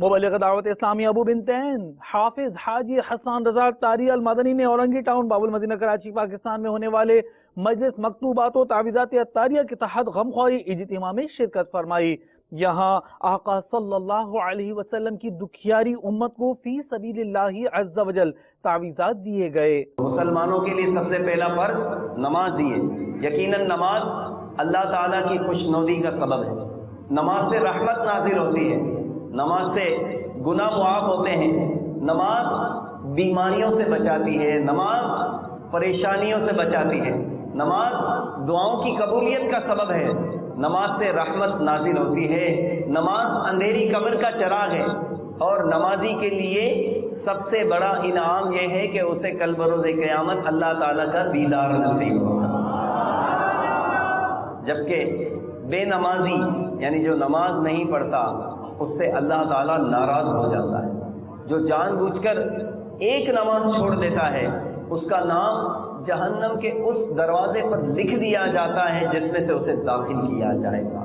مبلغ دعوت اسلامی ابو بنتین حافظ حاجی حسان رضا اختاری المدنی نے اورنگی ٹاؤن باب المدینہ کراچی پاکستان میں ہونے والے مجلس مکتوبات و تعویذات اختاریہ کے تحت غمخواری اجتماع میں شرکت فرمائی۔ یہاں آقا صلی اللہ علیہ وسلم کی دکھیاری امت کو فی سبیل اللہ عز و جل تعویذات دیے گئے۔ مسلمانوں کے لیے سب سے پہلا فرض نماز دی ہے۔ یقیناً نماز اللہ تعالیٰ کی خوشنودی کا سبب ہے۔ نماز سے رحمت نازل ہوتی ہے، نماز سے گناہ معاف ہوتے ہیں، نماز بیماریوں سے بچاتی ہے، نماز پریشانیوں سے بچاتی ہے، نماز دعاؤں کی قبولیت کا سبب ہے، نماز سے رحمت نازل ہوتی ہے، نماز اندھیری قبر کا چراغ ہے، اور نمازی کے لیے سب سے بڑا انعام یہ ہے کہ اسے کل بروز قیامت اللہ تعالیٰ کا دیدار نصیب ہوگا۔ جبکہ بے نمازی یعنی جو نماز نہیں پڑھتا اس سے اللہ تعالیٰ ناراض ہو جاتا ہے۔ جو جان بوجھ کر ایک نماز چھوڑ دیتا ہے اس کا نام جہنم کے اس دروازے پر لکھ دیا جاتا ہے جس میں سے اسے داخل کیا جائے گا۔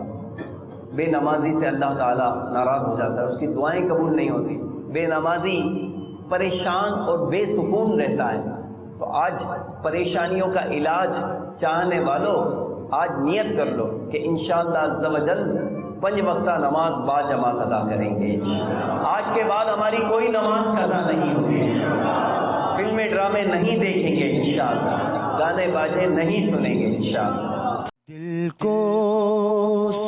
بے نمازی سے اللہ تعالیٰ ناراض ہو جاتا ہے، اس کی دعائیں قبول نہیں ہوتی۔ بے نمازی پریشان اور بے سکون رہتا ہے۔ تو آج پریشانیوں کا علاج چاہنے والوں آج نیت کر لو کہ انشاءاللہ عز و جل 5 وقتہ نماز با جماعت ادا کریں گے۔ آج کے بعد ہماری کوئی نماز قضا نہیں ہوگی، فلمیں ڈرامے نہیں دیکھیں گے انشاءاللہ، گانے باجے نہیں سنیں گے انشاءاللہ۔ دل کو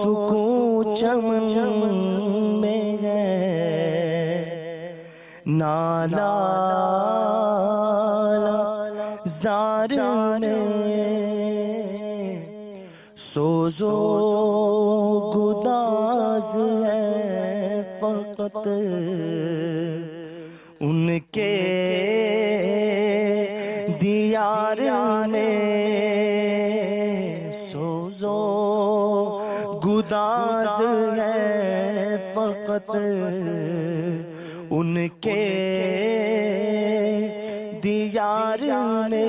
سکون چمن میں ہے، نالا زار نے سوزو گداز ہے فقط ان کے دیار نے، سوزو گداز ہے فقط ان کے دیار نے۔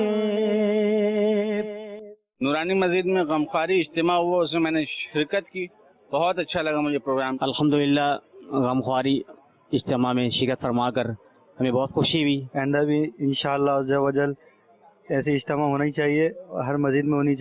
نورانی مسجد میں غمخواری اجتماع ہوا، اس میں نے شرکت کی، بہت اچھا لگا مجھے پروگرام۔ الحمدللہ غمخواری اجتماع میں شرکت فرما کر ہمیں بہت خوشی ہوئی۔ آئندہ بھی انشاءاللہ عز و جل ایسے اجتماع ہونا ہی چاہیے، ہر مسجد میں ہونی چاہیے۔